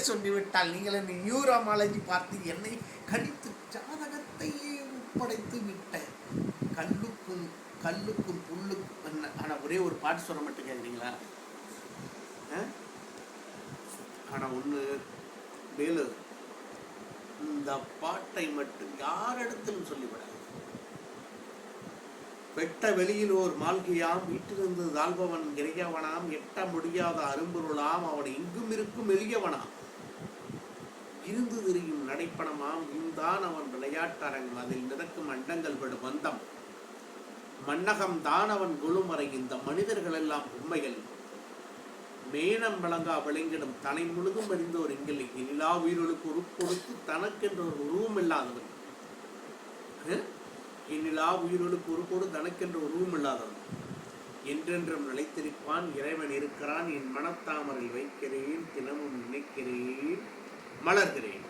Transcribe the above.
சொல்லிவிட்டால் நீங்கள் என்னை நியூரோமாலஜி பார்த்து என்னை கணித்து ஜாதகத்தையே ஒப்படைத்து விட்ட கல்லுக்கும் புல்லுக்கும். ஆனால் ஒரே ஒரு பாட்டு சொல்ல மட்டும் கேட்குறீங்களா? ஆனால் ஒன்று வேலு, இந்த பாட்டை மட்டும் யாரிடத்திலும் சொல்லிவிடாது. வெட்ட வெளியில் ஓர் மால்கையாம், வீட்டிலிருந்து தாழ்பவன் இறையவனாம், எட்ட முடியாத அரும்பொருளாம், அவன் எங்கும் இருக்கும் எளியவனாம், இருந்து திரியும் நடைப்பணமாம், இந்தான் அவன் விளையாட்டரங்கம், அதில் மிதக்கும் அண்டங்கள் விடு பந்தம், மன்னகம் தான் அவன் குழுமறை, இந்த மனிதர்கள் எல்லாம் உண்மைகள், மேனம் வழங்கா விளங்கிடும் தனை முழுதும் அறிந்தோர் எங்கில்லை, எல்லா உயிர்களுக்கு உருப்பொடுத்து தனக்கென்ற ஒரு உருவம் இல்லாதவன், என்னிலா உயிர்களுக்கு ஒருபோடு தனக்கென்ற உருவம் இல்லாதவன், என்றென்றும் நிலைத்திருப்பான் இறைவன் இருக்கிறான், என் மனத்தாமரில் வைக்கிறேன், தினமும் நினைக்கிறேன், மலர்கிறேன்.